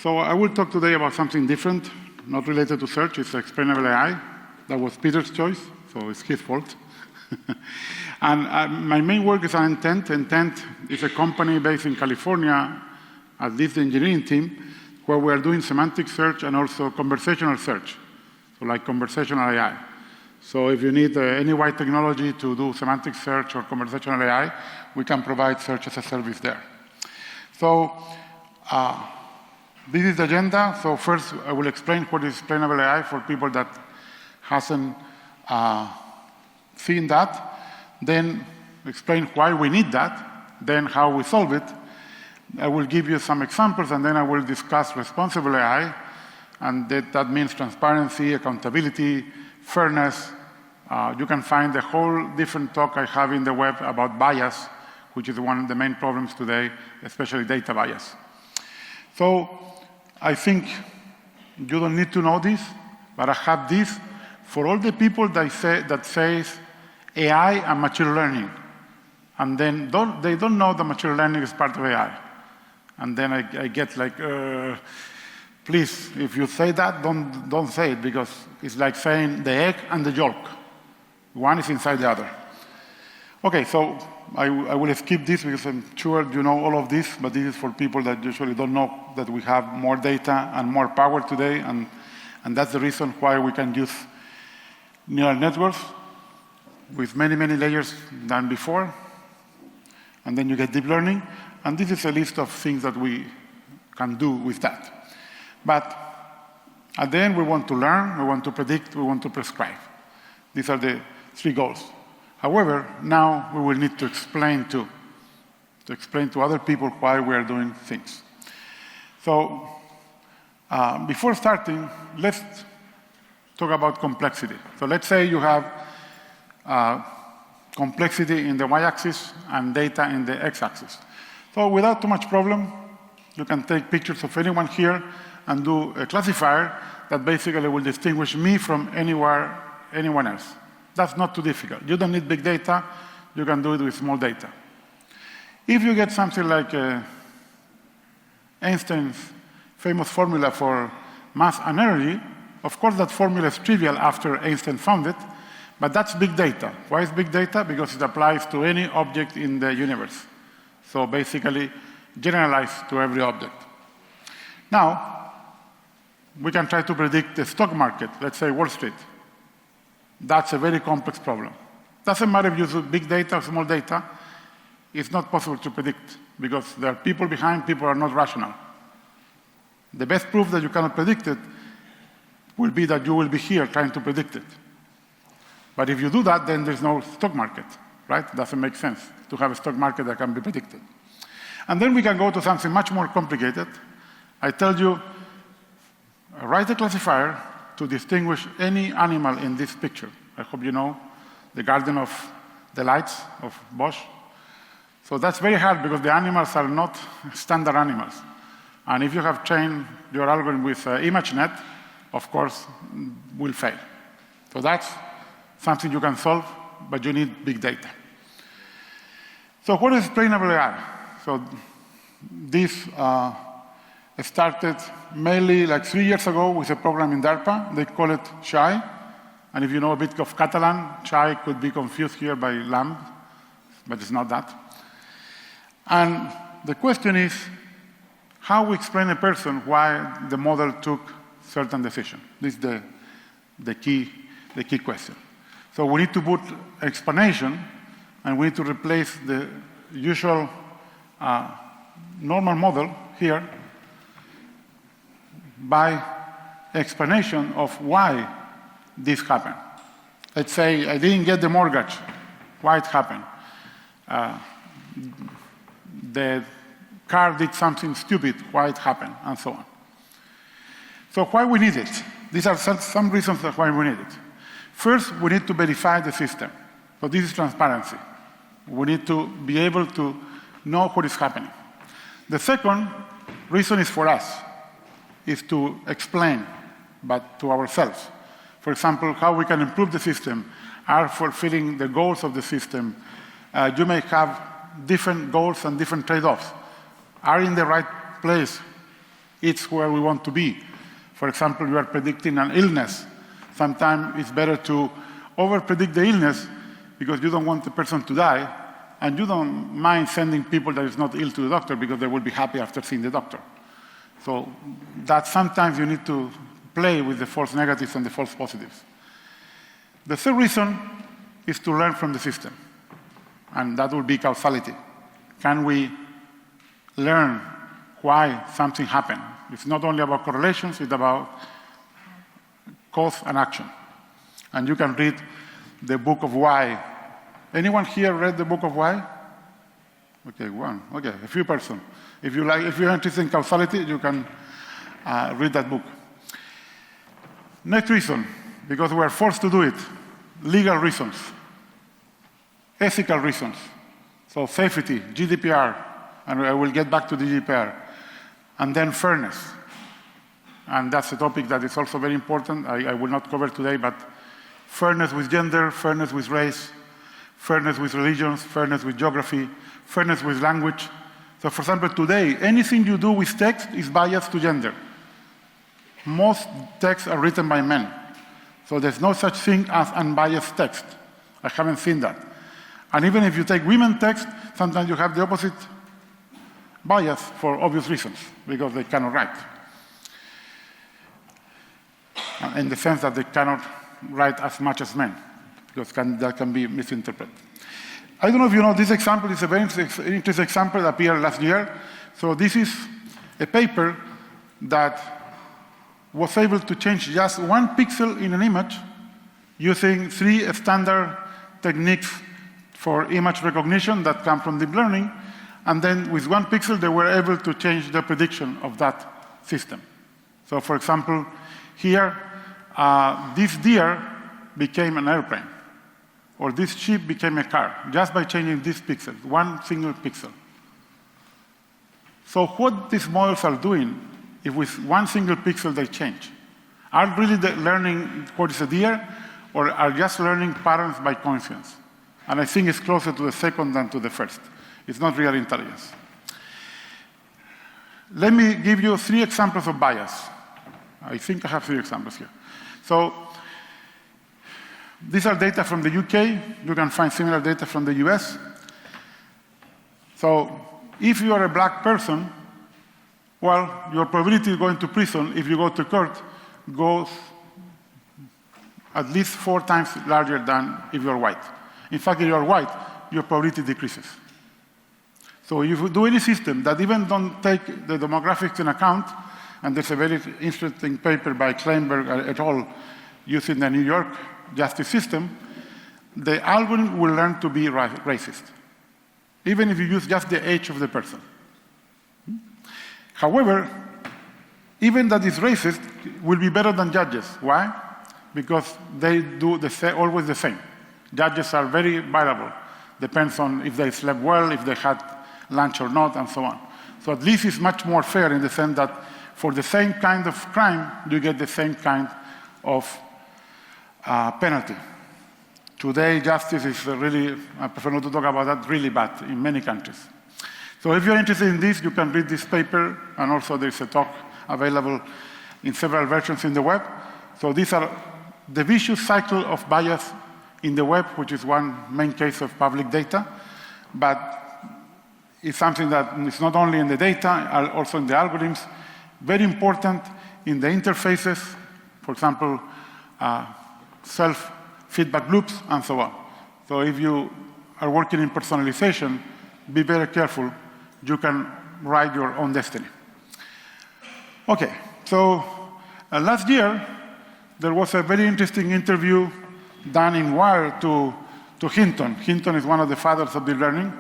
So I will talk today about something different, not related to search. It's Explainable AI. That was Peter's choice, so it's his fault. And my main work is on NTENT. NTENT is a company based in California, at least the engineering team, where we are doing semantic search and also conversational search, so like conversational AI. So if you need any wide technology to do semantic search or conversational AI, we can provide search as a service there. So this is the agenda. So first, I will explain what is Explainable AI for people that hasn't seen that. Then explain why we need that. Then how we solve it. I will give you some examples, and then I will discuss responsible AI. And that means transparency, accountability, fairness. You can find the whole different talk I have in the web about bias, which is one of the main problems today, especially data bias. So I think you don't need to know this, but I have this for all the people that says AI and machine learning. And then they don't know that machine learning is part of AI. And then I get like, please, if you say that, don't say it, because it's like saying the egg and the yolk. One is inside the other. Okay, so I will skip this because I'm sure you know all of this, but this is for people that usually don't know that we have more data and more power today, and that's the reason why we can use neural networks with many, many layers than before. And then you get deep learning, and this is a list of things that we can do with that. But at the end, we want to learn, we want to predict, we want to prescribe. These are the three goals. However, now we will need to explain to other people why we are doing things. So before starting, let's talk about complexity. So let's say you have complexity in the y-axis and data in the x-axis. So without too much problem, you can take pictures of anyone here and do a classifier that basically will distinguish me from anyone else. That's not too difficult. You don't need big data. You can do it with small data. If you get something like Einstein's famous formula for mass and energy, of course that formula is trivial after Einstein found it, but that's big data. Why is big data? Because it applies to any object in the universe. So basically, generalized to every object. Now, we can try to predict the stock market, let's say Wall Street. That's a very complex problem. Doesn't matter if you use big data or small data, it's not possible to predict because there are people behind, people are not rational. The best proof that you cannot predict it will be that you will be here trying to predict it. But if you do that, then there's no stock market, right? It doesn't make sense to have a stock market that can be predicted. And then we can go to something much more complicated. I tell you, write a classifier to distinguish any animal in this picture. I hope you know the Garden of Delights of Bosch. So that's very hard because the animals are not standard animals. And if you have trained your algorithm with ImageNet, of course, will fail. So that's something you can solve, but you need big data. So what is Explainable AI? So this started mainly like 3 years ago with a program in DARPA. They call it Chai. And if you know a bit of Catalan, Chai could be confused here by lamb, but it's not that. And the question is, how we explain a person why the model took certain decision. This is the key question. So we need to put explanation, and we need to replace the usual normal model here by explanation of why this happened. Let's say I didn't get the mortgage. Why it happened? The car did something stupid. Why it happened? And so on. So why we need it? These are some reasons why we need it. First, we need to verify the system. So this is transparency. We need to be able to know what is happening. The second reason is for us, is to explain, but to ourselves. For example, how we can improve the system, are fulfilling the goals of the system. You may have different goals and different trade-offs. Are in the right place it's where we want to be. For example, you are predicting an illness. Sometimes it's better to over-predict the illness because you don't want the person to die, and you don't mind sending people that is not ill to the doctor because they will be happy after seeing the doctor. So that sometimes you need to play with the false negatives and the false positives. The third reason is to learn from the system, and that will be causality. Can we learn why something happened? It's not only about correlations, it's about cause and action. And you can read the book of Why. Anyone here read the book of Why? Okay, one. Okay, a few persons. If you're interested in causality, you can read that book. Next reason, because we are forced to do it, legal reasons, ethical reasons. So safety, GDPR, and I will get back to the GDPR. And then fairness. And that's a topic that is also very important. I will not cover today, but fairness with gender, fairness with race, fairness with religions, fairness with geography, fairness with language. So for example, today, anything you do with text is biased to gender. Most texts are written by men. So there's no such thing as unbiased text. I haven't seen that. And even if you take women text, sometimes you have the opposite bias for obvious reasons, because they cannot write. In the sense that they cannot write as much as men, because that can be misinterpreted. I don't know if you know, this example is a very interesting example that appeared last year. So this is a paper that was able to change just 1 pixel in an image using 3 standard techniques for image recognition that come from deep learning. And then with 1 pixel, they were able to change the prediction of that system. So for example, here, this deer became an airplane, or this sheep became a car, just by changing these pixels, 1 single pixel. So what these models are doing, if with 1 single pixel they change, are really learning what is a deer, or are just learning patterns by coincidence? And I think it's closer to the second than to the first. It's not real intelligence. Let me give you 3 examples of bias. I think I have 3 examples here. So these are data from the UK. You can find similar data from the US. So if you are a black person, well, your probability of going to prison if you go to court goes at least 4 times larger than if you're white. In fact, if you're white, your probability decreases. So if you do any system that even don't take the demographics in account, and there's a very interesting paper by Kleinberg et al. Using the New York justice system, the algorithm will learn to be racist, even if you use just the age of the person. However, even that is racist will be better than judges. Why? Because they do always the same. Judges are very variable. Depends on if they slept well, if they had lunch or not, and so on. So at least it's much more fair in the sense that for the same kind of crime, you get the same kind of penalty. Today, justice is really, I prefer not to talk about that, really bad in many countries. So if you're interested in this, you can read this paper, and also there's a talk available in several versions in the web. So these are the vicious cycle of bias in the web, which is one main case of public data, but it's something that is not only in the data, also in the algorithms, very important in the interfaces, for example, self-feedback loops, and so on. So if you are working in personalization, be very careful. You can write your own destiny. Okay, so last year, there was a very interesting interview done in Wired to Hinton. Hinton is one of the fathers of deep learning,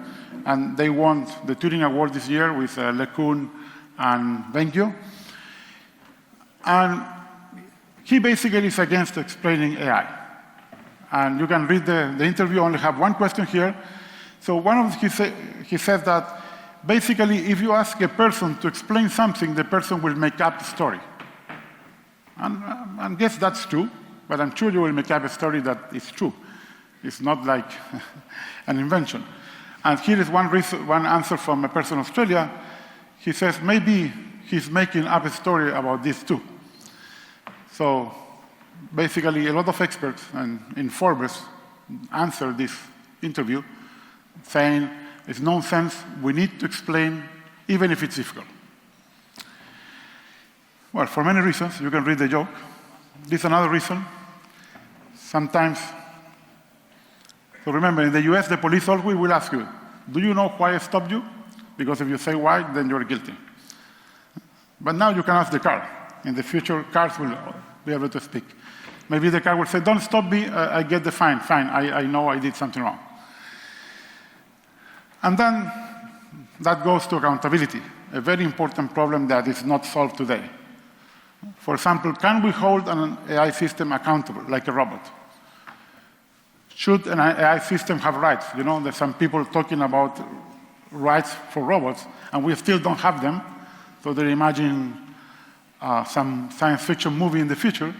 and they won the Turing Award this year with LeCun and Benguio. And he basically is against explaining AI. And you can read the interview, I only have 1 question here. So he said that basically if you ask a person to explain something, the person will make up the story. And I guess that's true, but I'm sure you will make up a story that is true. It's not like an invention. And here is one answer from a person in Australia. He says maybe he's making up a story about this too. So basically, a lot of experts in Forbes answered this interview saying, it's nonsense, we need to explain, even if it's difficult. Well, for many reasons, you can read the joke. This is another reason. Sometimes, so remember, in the US, the police always will ask you, do you know why I stopped you? Because if you say why, then you're guilty. But now you can ask the car. In the future, cars will be able to speak. Maybe the car will say, don't stop me, I get the fine. Fine, I know I did something wrong. And then that goes to accountability, a very important problem that is not solved today. For example, can we hold an AI system accountable, like a robot? Should an AI system have rights? You know, there's some people talking about rights for robots, and we still don't have them. So they imagine some science fiction movie in the future.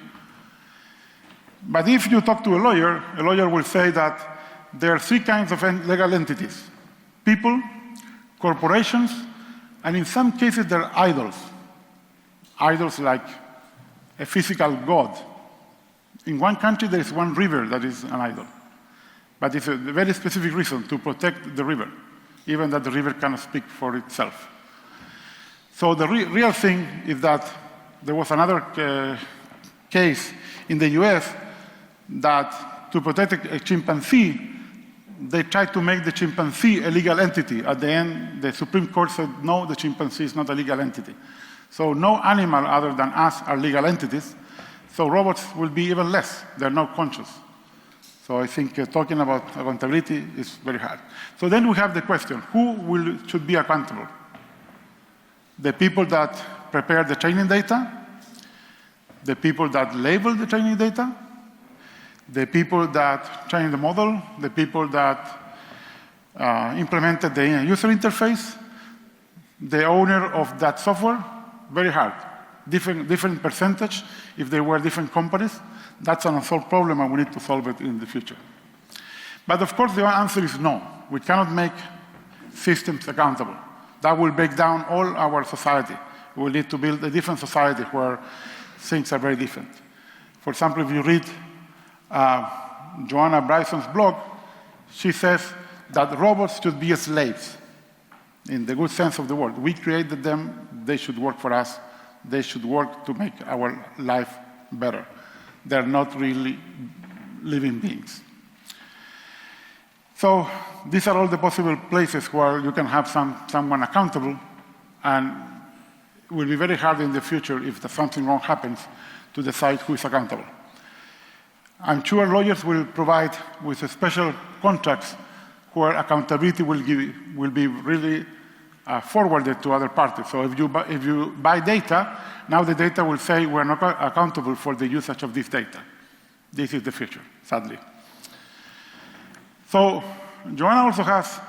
But if you talk to a lawyer will say that there are three kinds of legal entities: people, corporations, and in some cases they're idols. Idols like a physical god. In one country there is one river that is an idol. But it's a very specific reason to protect the river, even that the river cannot speak for itself. So the real thing is that there was another case in the US that to protect a chimpanzee, they tried to make the chimpanzee a legal entity. At the end, the Supreme Court said, no, the chimpanzee is not a legal entity. So no animal other than us are legal entities. So robots will be even less. They're not conscious. So I think talking about accountability is very hard. So then we have the question, who should be accountable? The people that prepare the training data? The people that label the training data? The people that train the model? The people that implemented the user interface? The owner of that software? Very hard. Different percentage if they were different companies. That's an unsolved problem, and we need to solve it in the future. But of course, the answer is no. We cannot make systems accountable. That will break down all our society. We will need to build a different society where things are very different. For example, if you read Joanna Bryson's blog, she says that robots should be slaves, in the good sense of the word. We created them, they should work for us, they should work to make our life better. They're not really living beings. So these are all the possible places where you can have someone accountable, and it will be very hard in the future if something wrong happens to decide who is accountable. I'm sure lawyers will provide with special contracts where accountability will be really forwarded to other parties. So if you buy data, now the data will say we're not accountable for the usage of this data. This is the future, sadly. So Joanna also has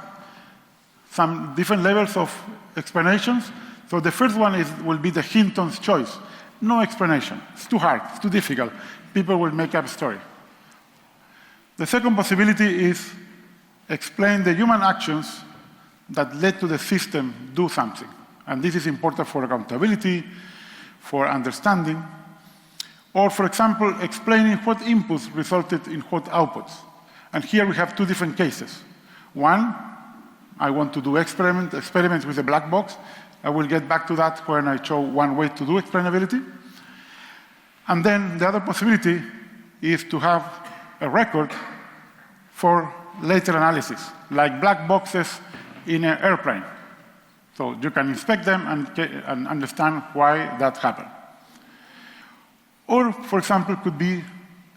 some different levels of explanations. So the first one will be the Hinton's choice. No explanation. It's too hard. It's too difficult. People will make up a story. The second possibility is explain the human actions that led to the system do something. And this is important for accountability, for understanding, or, for example, explaining what inputs resulted in what outputs. And here we have two different cases. One, I want to do experiments with a black box. I will get back to that when I show one way to do explainability. And then the other possibility is to have a record for later analysis, like black boxes in an airplane. So you can inspect them and understand why that happened. Or, for example, could be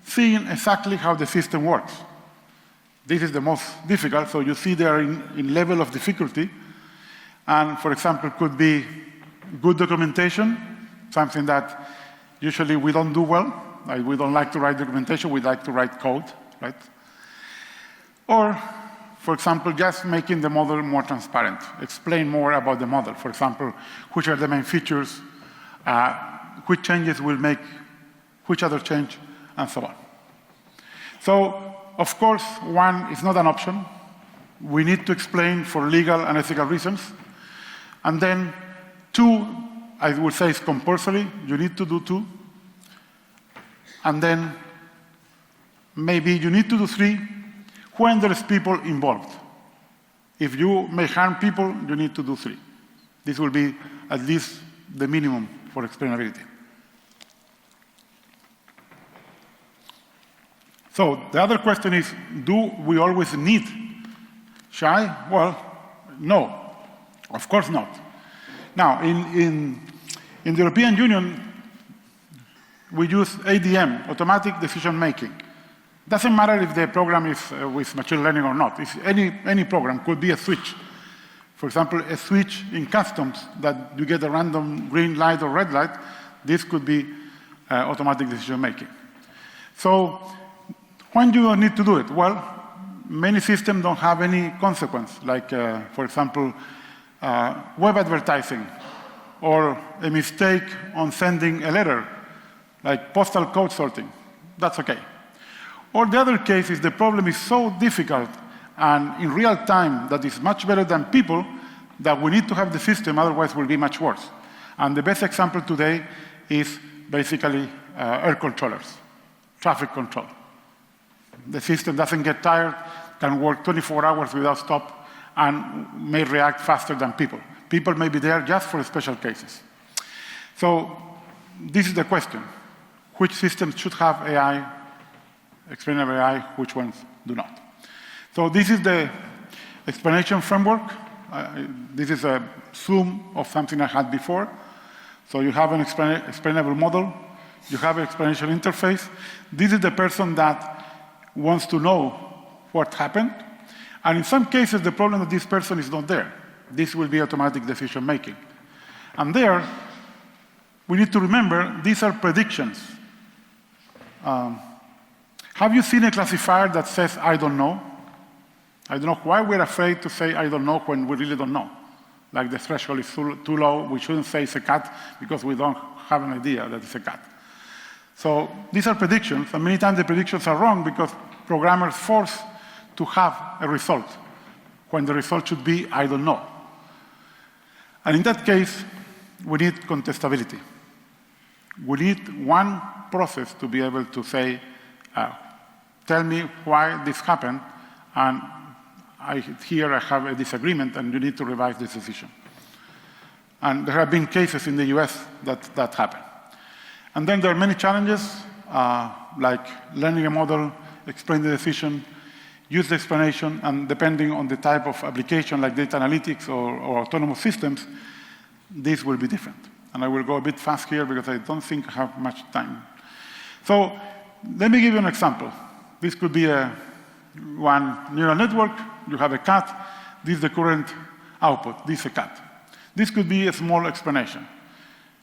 seeing exactly how the system works. This is the most difficult, so you see they are in level of difficulty. And, for example, could be good documentation, something that usually we don't do well. Like we don't like to write documentation, we like to write code, right? Or, for example, just making the model more transparent. Explain more about the model. For example, which are the main features, which changes will make which other change, and so on. So, of course, one is not an option. We need to explain for legal and ethical reasons. And then two, I would say it's compulsory. You need to do 2. And then maybe you need to do 3 when there's people involved. If you may harm people, you need to do 3. This will be at least the minimum for explainability. So the other question is, do we always need SHI? Well, no, of course not. Now, in the European Union, we use ADM, automatic decision making. Doesn't matter if the program is with machine learning or not. If any program could be a switch. For example, a switch in customs that you get a random green light or red light, this could be automatic decision making. So when do you need to do it? Well, many systems don't have any consequence, like, for example, web advertising, or a mistake on sending a letter, like postal code sorting. That's okay. Or the other case is the problem is so difficult and in real time that is much better than people that we need to have the system, otherwise it will be much worse. And the best example today is basically air controllers, traffic control. The system doesn't get tired, can work 24 hours without stop, and may react faster than people. People may be there just for special cases. So this is the question. Which systems should have AI, explainable AI, which ones do not? So this is the explanation framework. This is a zoom of something I had before. So you have an explainable model. You have an explanation interface. This is the person that wants to know what happened. And in some cases, the problem that this person is not there. This will be automatic decision making. And there, we need to remember, these are predictions. Have you seen a classifier that says, I don't know? I don't know why we're afraid to say, I don't know, when we really don't know. Like the threshold is too low, we shouldn't say it's a cat because we don't have an idea that it's a cat. So these are predictions, and many times the predictions are wrong because programmers force to have a result when the result should be, I don't know. And in that case, we need contestability. We need one process to be able to say, tell me why this happened, and here I have a disagreement, and you need to revise this decision. And there have been cases in the US that happen. And then there are many challenges, like learning a model, explain the decision, use the explanation, and depending on the type of application, like data analytics or autonomous systems, this will be different. And I will go a bit fast here because I don't think I have much time. So let me give you an example. This could be one neural network. You have a cat. This is the current output. This is a cat. This could be a small explanation.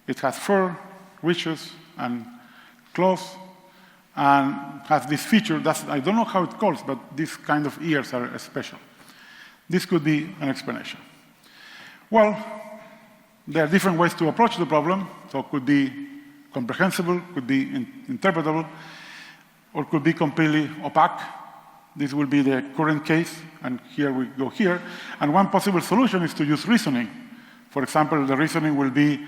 It has fur, wishes, and claws, and has this feature that I don't know how it calls, but these kind of ears are special. This could be an explanation. Well, there are different ways to approach the problem. So it could be comprehensible, could be interpretable, or could be completely opaque. This will be the current case, and here we go here. And one possible solution is to use reasoning. For example, the reasoning will be,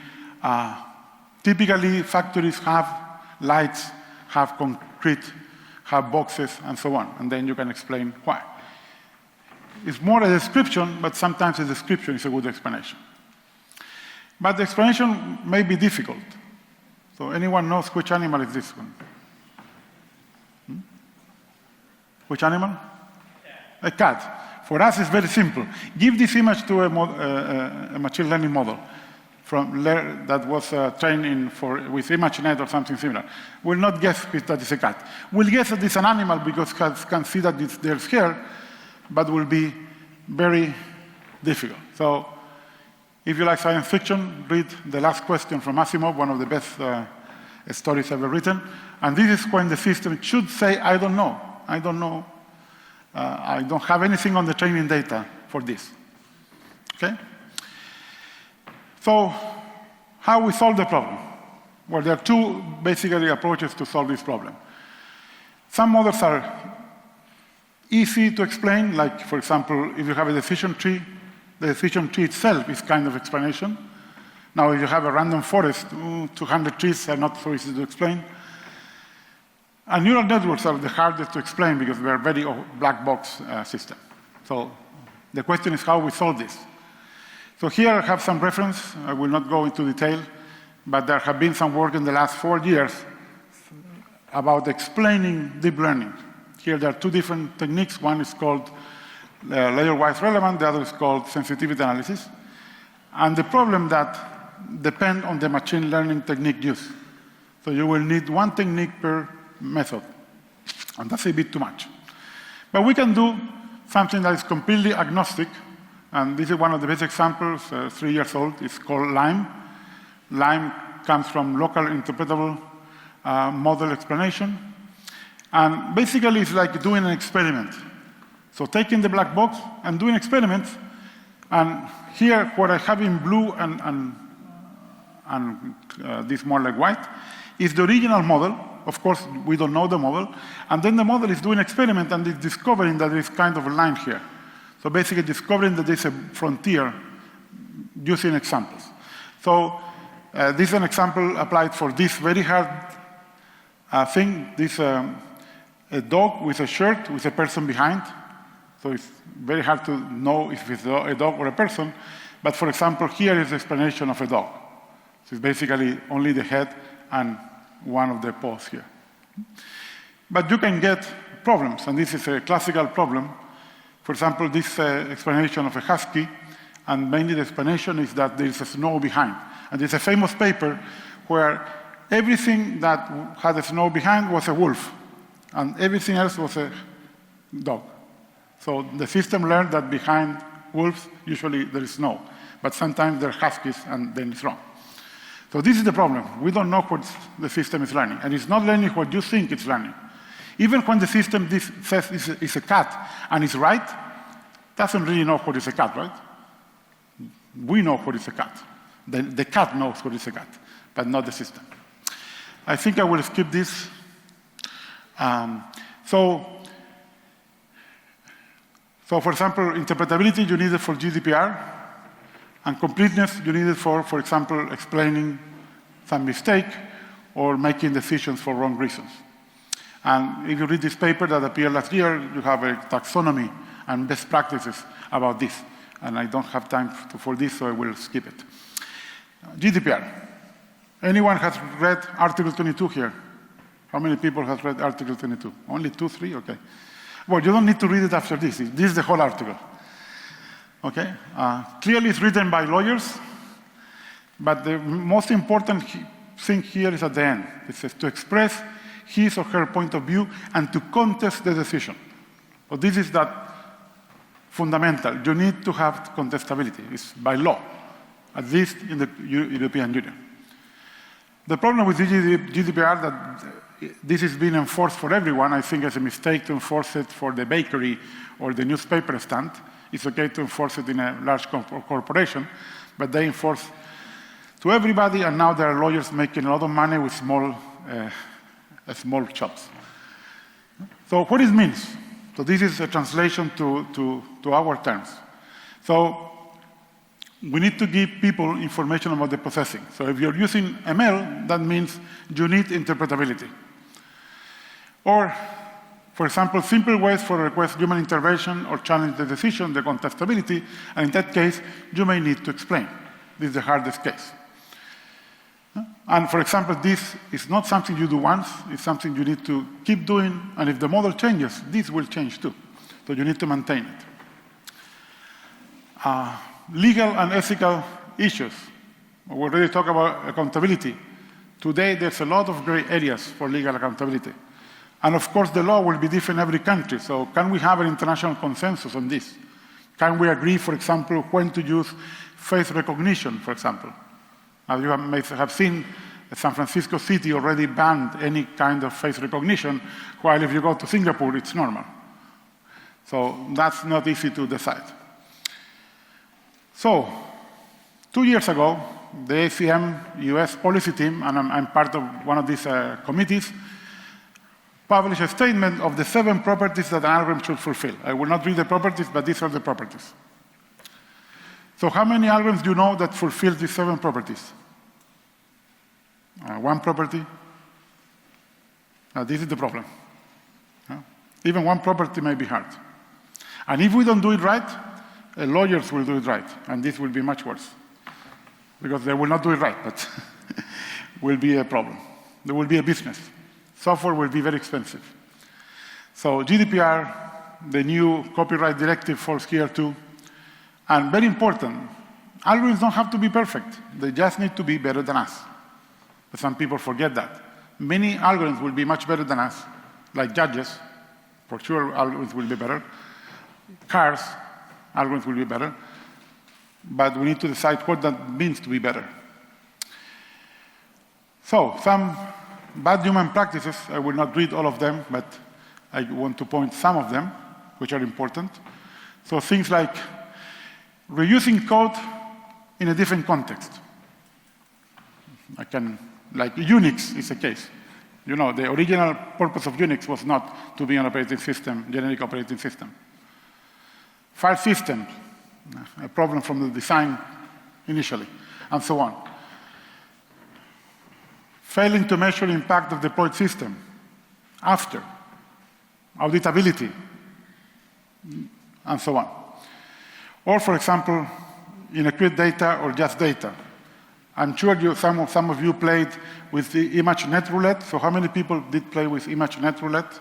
typically factories have lights, have concrete, have boxes, and so on. And then you can explain why. It's more a description, but sometimes a description is a good explanation. But the explanation may be difficult. So anyone knows which animal is this one? Which animal? A cat. For us, it's very simple. Give this image to a machine learning model that was trained with ImageNet or something similar. We'll not guess that it's a cat. We'll guess that it's an animal because cats can see that there's hair, but will be very difficult. So if you like science fiction, read The Last Question from Asimov, one of the best stories ever written. And this is when the system should say, I don't know. I don't know. I don't have anything on the training data for this. Okay? So how we solve the problem? Well, there are two basically approaches to solve this problem. Some models are easy to explain, like, for example, if you have a decision tree, the decision tree itself is kind of explanation. Now, if you have a random forest, 200 trees are not so easy to explain. And neural networks are the hardest to explain because they're very black box system. So the question is how we solve this. So here I have some reference. I will not go into detail, but there have been some work in the last 4 years about explaining deep learning. Here there are two different techniques. One is called layer-wise relevant, the other is called sensitivity analysis. And the problem that depend on the machine learning technique used. So you will need one technique per method, and that's a bit too much. But we can do something that is completely agnostic, and this is one of the best examples, 3 years old. It's called LIME. LIME comes from local interpretable model explanation, and basically it's like doing an experiment. So taking the black box and doing experiments, and here what I have in blue and this more like white is the original model. Of course, we don't know the model. And then the model is doing experiment and is discovering that there is kind of a line here. So basically discovering that there's a frontier using examples. So this is an example applied for this very hard thing. This a dog with a shirt with a person behind. So it's very hard to know if it's a dog or a person. But for example, here is the explanation of a dog. So it's basically only the head and one of the paws here. But you can get problems, and this is a classical problem. For example, this explanation of a husky, and mainly the explanation is that there is a snow behind. And there's a famous paper where everything that had a snow behind was a wolf, and everything else was a dog. So the system learned that behind wolves, usually there is snow, but sometimes they're huskies, and then it's wrong. So this is the problem. We don't know what the system is learning, and it's not learning what you think it's learning. Even when the system says it's a cat and it's right, doesn't really know what is a cat, right? We know what is a cat. The cat knows what is a cat, but not the system. I think I will skip this. So for example, interpretability, you need it for GDPR. And completeness, you need it for example, explaining some mistake or making decisions for wrong reasons. And if you read this paper that appeared last year, you have a taxonomy and best practices about this. And I don't have time for this, so I will skip it. GDPR. Anyone has read Article 22 here? How many people have read Article 22? Only 2, 3? Okay. Well, you don't need to read it after this. This is the whole article. Okay? Clearly it's written by lawyers, but the most important thing here is at the end. It says to express his or her point of view and to contest the decision. So this is that fundamental. You need to have contestability. It's by law, at least in the European Union. The problem with GDPR that this is being enforced for everyone. I think it's a mistake to enforce it for the bakery or the newspaper stand. It's okay to enforce it in a large corporation, but they enforce to everybody, and now there are lawyers making a lot of money with small shops. So what it means? So this is a translation to our terms. So we need to give people information about the processing. So if you're using ML, that means you need interpretability. Or, for example, simple ways for request human intervention or challenge the decision, the contestability, and in that case, you may need to explain. This is the hardest case. And for example, this is not something you do once, it's something you need to keep doing, and if the model changes, this will change too. So you need to maintain it. Legal and ethical issues. We already talked about accountability. Today, there's a lot of gray areas for legal accountability. And of course, the law will be different in every country. So can we have an international consensus on this? Can we agree, for example, when to use face recognition, for example? As you may have seen, San Francisco City already banned any kind of face recognition, while if you go to Singapore, it's normal. So that's not easy to decide. So 2 years ago, the ACM US policy team, and I'm part of one of these committees, published a statement of the 7 properties that an algorithm should fulfill. I will not read the properties, but these are the properties. So how many algorithms do you know that fulfill these 7 properties? 1 property. This is the problem. Even 1 property may be hard. And if we don't do it right, lawyers will do it right, and this will be much worse. Because they will not do it right, but will be a problem. There will be a business. Software will be very expensive. So GDPR, the new copyright directive falls here too. And very important, algorithms don't have to be perfect. They just need to be better than us. But some people forget that. Many algorithms will be much better than us, like judges. For sure, algorithms will be better. Cars, algorithms will be better. But we need to decide what that means to be better. So, some bad human practices, I will not read all of them, but I want to point some of them, which are important. So things like reusing code in a different context. Like Unix is a case. You know, the original purpose of Unix was not to be an operating system, generic operating system. File system, a problem from the design initially, and so on. Failing to measure impact of deployed system after. Auditability, and so on. Or, for example, inaccurate data or just data. I'm sure some of you played with the ImageNet roulette. So how many people did play with ImageNet roulette?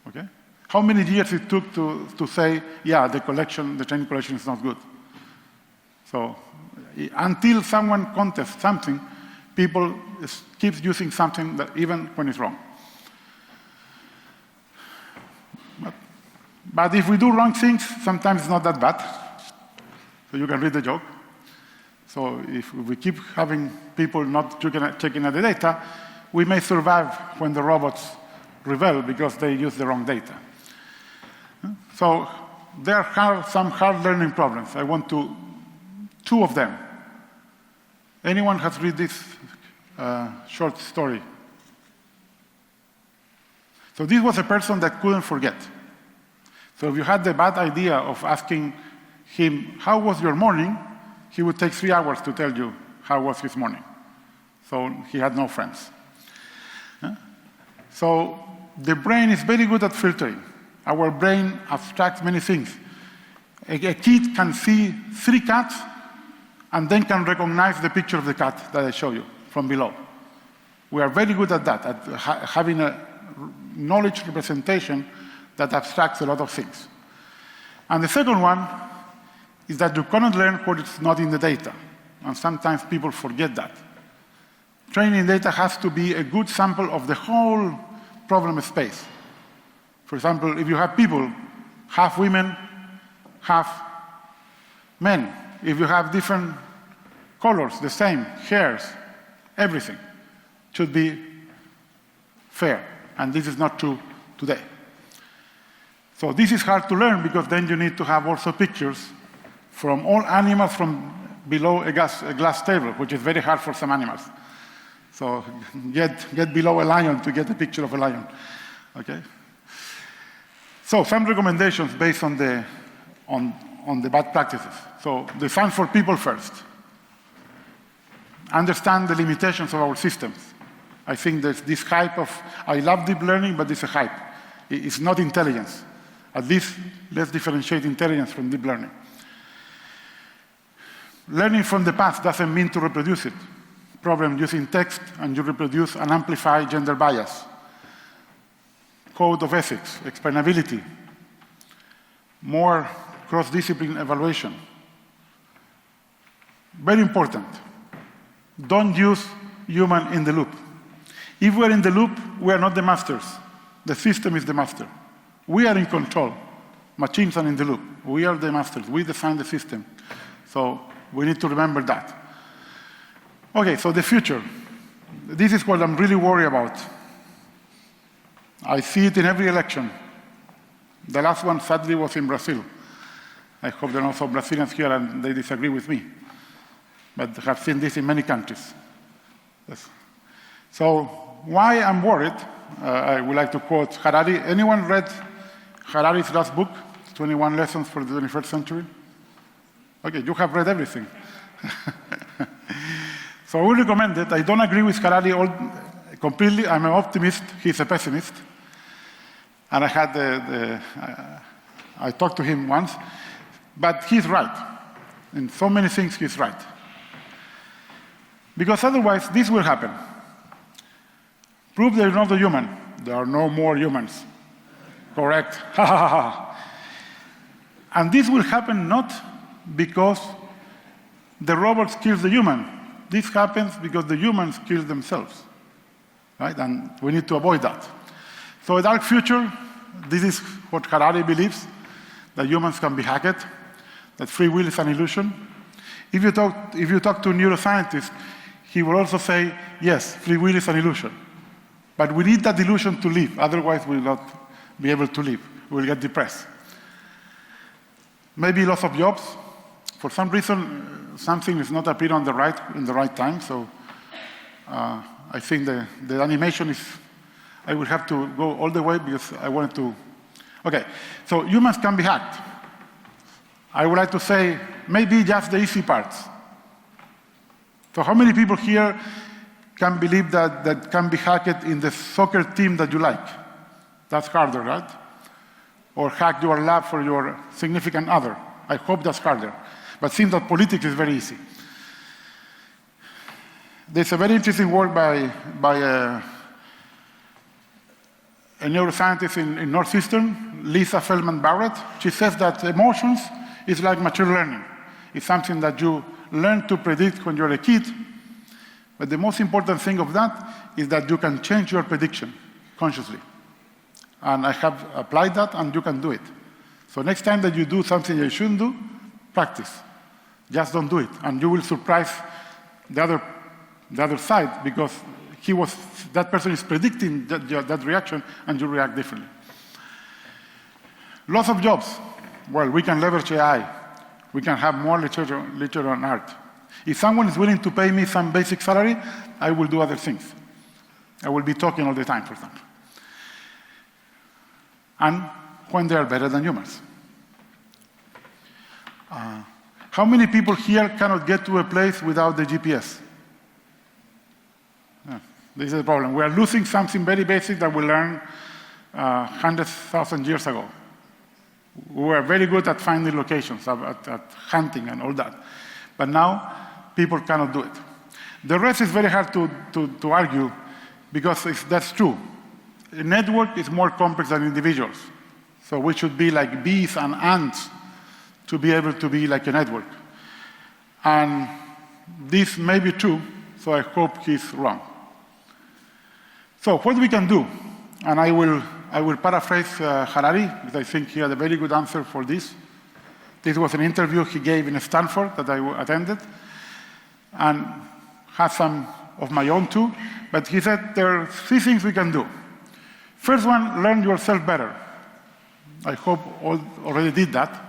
Okay. How many years it took to say, yeah, the training collection is not good? So until someone contests something, people keep using something that even when it's wrong. But if we do wrong things, sometimes it's not that bad. So you can read the joke. So if we keep having people not checking at the data, we may survive when the robots rebel because they use the wrong data. So there are some hard learning problems. I want 2 of them. Anyone has read this short story? So this was a person that couldn't forget. So if you had the bad idea of asking him, how was your morning? He would take 3 hours to tell you how was his morning. So he had no friends. So the brain is very good at filtering. Our brain abstracts many things. A kid can see 3 cats and then can recognize the picture of the cat that I show you from below. We are very good at that, at having a knowledge representation that abstracts a lot of things. And the second one is that you cannot learn what is not in the data. And sometimes people forget that. Training data has to be a good sample of the whole problem space. For example, if you have people, half women, half men, if you have different colors, the same, hairs, everything should be fair. And this is not true today. So this is hard to learn because then you need to have also pictures from all animals from below a glass table, which is very hard for some animals. So get below a lion to get a picture of a lion. Okay? So some recommendations based on the bad practices. So design for people first. Understand the limitations of our systems. I think there's this hype of, I love deep learning, but it's a hype. It's not intelligence. At least let's differentiate intelligence from deep learning. Learning from the past doesn't mean to reproduce it. Problem using text and you reproduce and amplify gender bias. Code of ethics, explainability, more cross-discipline evaluation. Very important. Don't use human in the loop. If we're in the loop, we are not the masters. The system is the master. We are in control. Machines are in the loop. We are the masters. We define the system. So we need to remember that. Okay, so the future. This is what I'm really worried about. I see it in every election. The last one, sadly, was in Brazil. I hope there are also Brazilians here and they disagree with me. But I have seen this in many countries. Yes. So why I'm worried, I would like to quote Harari. Anyone read Harari's last book, 21 Lessons for the 21st Century? Okay, you have read everything. So I would recommend it. I don't agree with Harari completely. I'm an optimist. He's a pessimist. And I talked to him once. But he's right. In so many things, he's right. Because otherwise, this will happen. Prove there is not a human. There are no more humans. Correct. And this will happen not because the robots kill the human. This happens because the humans kill themselves. Right? And we need to avoid that. So a dark future, this is what Harari believes, that humans can be hacked, that free will is an illusion. If you talk to a neuroscientist, he will also say, yes, free will is an illusion. But we need that illusion to live, otherwise we will not be able to live. We will get depressed. Maybe loss of jobs. For some reason, something is not appearing in the right time, so I think the animation is, I will have to go all the way because I wanted to. Okay, so humans can be hacked. I would like to say maybe just the easy parts. So how many people here can believe that can be hacked in the soccer team that you like? That's harder, right? Or hack your lab for your significant other. I hope that's harder. But it seems that politics is very easy. There's a very interesting work by a neuroscientist in Northeastern, Lisa Feldman-Barrett. She says that emotions is like machine learning. It's something that you learn to predict when you're a kid, but the most important thing of that is that you can change your prediction consciously. And I have applied that, and you can do it. So next time that you do something you shouldn't do, practice. Just don't do it, and you will surprise the other side, because that person is predicting that reaction, and you react differently. Loss of jobs. Well, we can leverage AI. We can have more literature on art. If someone is willing to pay me some basic salary, I will do other things. I will be talking all the time, for example. And when they are better than humans. How many people here cannot get to a place without the GPS? This is the problem. We are losing something very basic that we learned 100,000 years ago. We were very good at finding locations, at hunting and all that. But now, people cannot do it. The rest is very hard to argue, because that's true. A network is more complex than individuals. So we should be like bees and ants to be able to be like a network. And this may be true, so I hope he's wrong. So what we can do, and I will paraphrase Harari, because I think he had a very good answer for this. This was an interview he gave in Stanford that I attended, and had some of my own too, but he said there are 3 things we can do. First one, learn yourself better. I hope all already did that.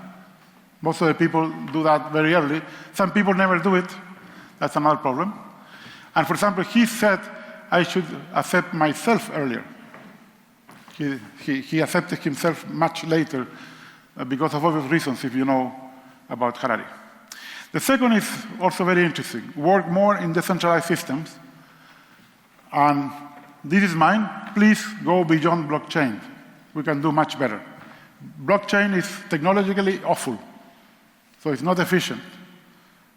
Most of the people do that very early. Some people never do it. That's another problem. And for example, he said I should accept myself earlier. He accepted himself much later because of obvious reasons, if you know about Harari. The second is also very interesting. Work more in decentralized systems. And this is mine. Please go beyond blockchain. We can do much better. Blockchain is technologically awful. So it's not efficient.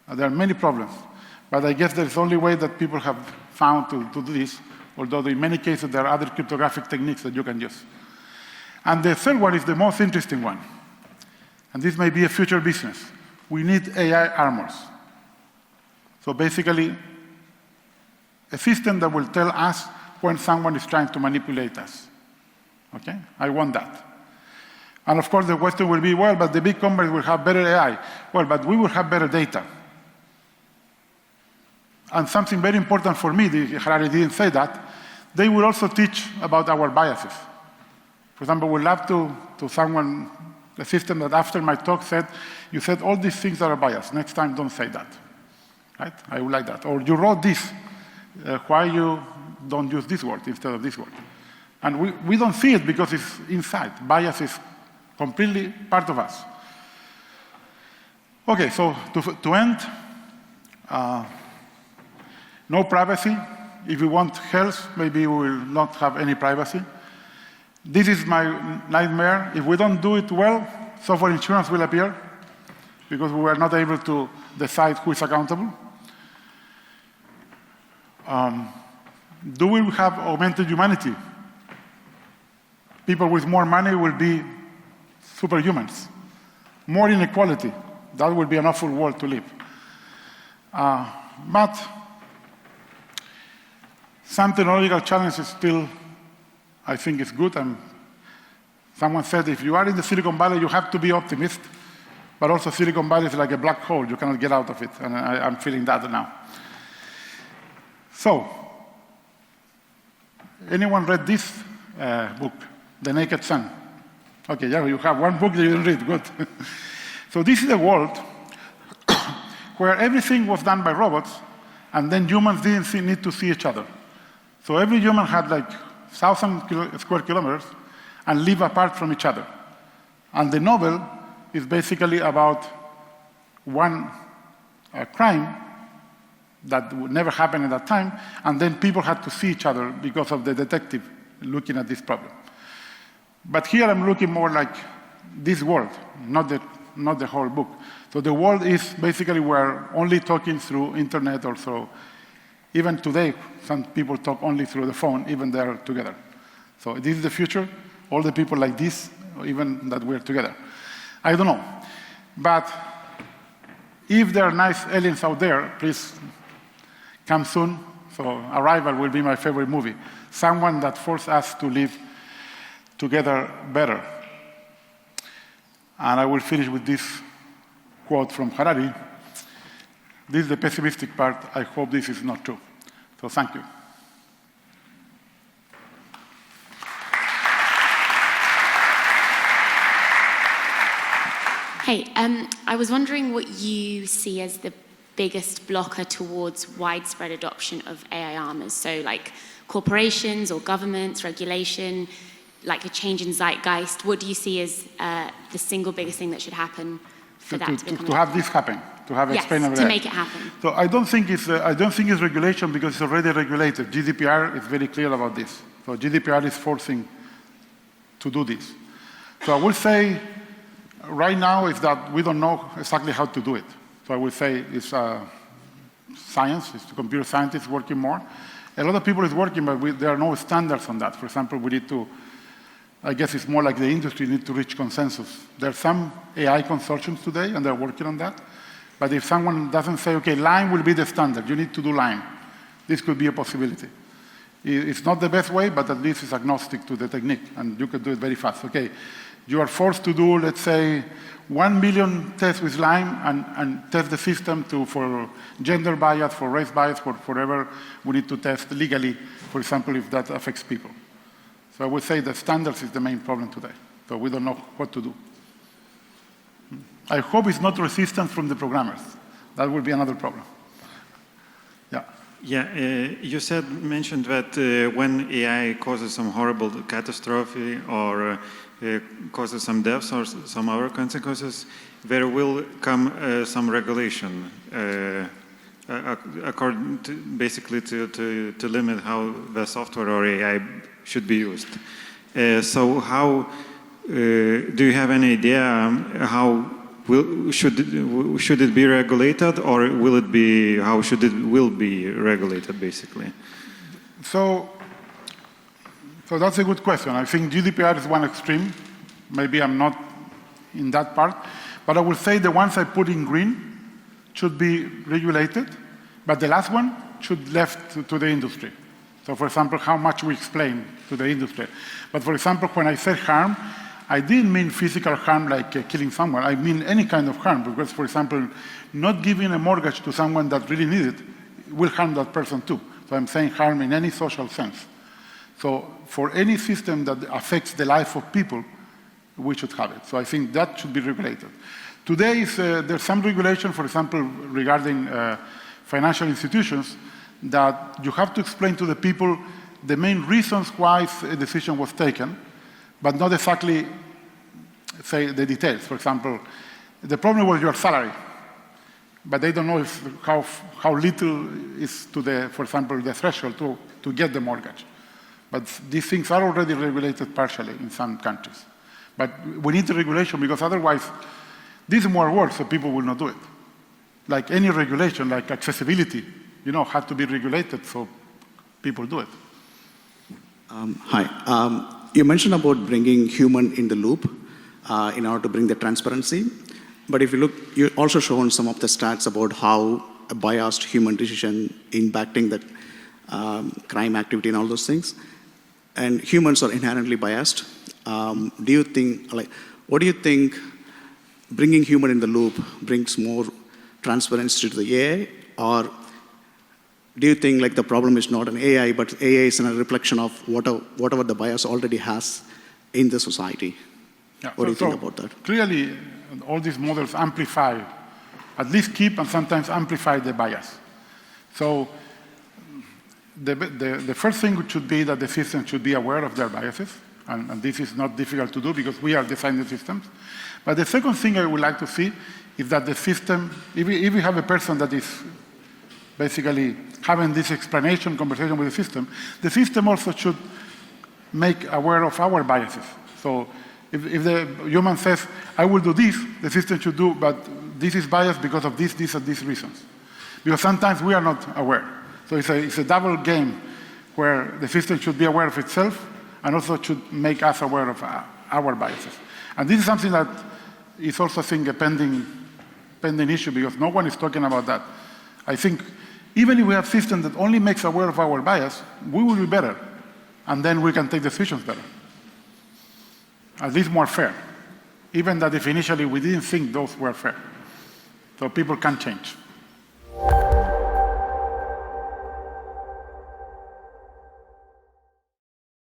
There are many problems. But I guess there's the only way that people have found to do this, although in many cases there are other cryptographic techniques that you can use. And the third one is the most interesting one. And this may be a future business. We need AI armors. So basically, a system that will tell us when someone is trying to manipulate us. Okay? I want that. And of course, the question will be, well, but the big companies will have better AI. Well, but we will have better data. And something very important for me, Harari didn't say that, they will also teach about our biases. For example, we'll love to someone, a system that after my talk said, you said all these things that are biased. Next time, don't say that. Right? I would like that. Or you wrote this. Why you don't use this word instead of this word? And we don't see it because it's inside. Bias is completely part of us. Okay, so to end, no privacy. If we want health, maybe we will not have any privacy. This is my nightmare. If we don't do it well, software insurance will appear because we were not able to decide who is accountable. Do we have augmented humanity? People with more money will be superhumans. More inequality. That will be an awful world to live. But some technological challenges still, I think, is good. Someone said if you are in the Silicon Valley, you have to be optimist. But also Silicon Valley is like a black hole. You cannot get out of it. And I'm feeling that now. So, anyone read this book, The Naked Sun? Okay, yeah, you have one book that you didn't read. Good. So this is a world where everything was done by robots, and then humans didn't need to see each other. So every human had like 1,000 square kilometers and live apart from each other. And the novel is basically about one crime that would never happen at that time, and then people had to see each other because of the detective looking at this problem. But here I'm looking more like this world, not the whole book. So the world is basically we're only talking through internet or so. Even today, some people talk only through the phone, even they're together. So this is the future, all the people like this, even that we're together. I don't know. But if there are nice aliens out there, please come soon. So Arrival will be my favorite movie. Someone that forced us to live together better. And I will finish with this quote from Harari. This is the pessimistic part. I hope this is not true. So thank you. Hey, I was wondering what you see as the biggest blocker towards widespread adoption of AI armors. So like corporations or governments, regulation, like a change in zeitgeist. What do you see as the single biggest thing that should happen for that to become? To have this happen, to have explainable AI. To make it happen. So I don't think it's regulation because it's already regulated. GDPR is very clear about this. So GDPR is forcing to do this. So I will say right now is that we don't know exactly how to do it. So I will say it's science, it's the computer scientists working more. A lot of people is working, but there are no standards on that. For example, we need to, I guess it's more like the industry need to reach consensus. There are some AI consortiums today, and they're working on that. But if someone doesn't say, okay, line will be the standard, you need to do line, this could be a possibility. It's not the best way, but at least it's agnostic to the technique, and you can do it very fast. Okay, you are forced to do, let's say, 1 million tests with line and test the system for gender bias, for race bias, for whatever we need to test legally, for example, if that affects people. So I would say that standards is the main problem today. So we don't know what to do. I hope it's not resistance from the programmers. That would be another problem. Yeah. Yeah, you mentioned that when AI causes some horrible catastrophe or causes some deaths or some other consequences, there will come some regulation according to, basically to limit how the software or AI should be used. So how do you have any idea how should it be regulated, or will it be how should it will be regulated basically? So that's a good question. I think GDPR is one extreme. Maybe I'm not in that part, but I will say the ones I put in green should be regulated, but the last one should left to the industry. So for example, how much we explain to the industry. But for example, when I said harm, I didn't mean physical harm like killing someone. I mean any kind of harm, because for example, not giving a mortgage to someone that really needs it will harm that person too. So I'm saying harm in any social sense. So for any system that affects the life of people, we should have it. So I think that should be regulated. Today, there's some regulation, for example, regarding financial institutions, that you have to explain to the people the main reasons why a decision was taken, but not exactly say the details. For example, the problem was your salary. but they don't know how little is to the, for example, the threshold to get the mortgage. But these things are already regulated partially in some countries. But we need the regulation because otherwise, this is more work, so people will not do it. Like any regulation, like accessibility, had to be regulated, so people do it. Hi. You mentioned about bringing human in the loop in order to bring the transparency. But if you look, you also shown some of the stats about how a biased human decision impacting the crime activity and all those things. And humans are inherently biased. What do you think bringing human in the loop brings more transparency to the AI? Or do you think like the problem is not an AI, but AI is a reflection of whatever the bias already has in the society? Yeah, what do you think about that? Clearly, all these models amplify, at least keep and sometimes amplify the bias. So the first thing should be that the system should be aware of their biases, and this is not difficult to do because we are designing systems. But the second thing I would like to see is that the system, if we have a person that is basically having this explanation, conversation with the system also should make aware of our biases. So if the human says, I will do this, the system should do, but this is biased because of this, and these reasons. Because sometimes we are not aware. So it's a double game where the system should be aware of itself and also should make us aware of our biases. And this is something that is also, I think, a pending issue because no one is talking about that. I think even if we have systems that only makes aware of our bias, we will be better. And then we can take decisions better. At least more fair. Even that if initially we didn't think those were fair. So people can change.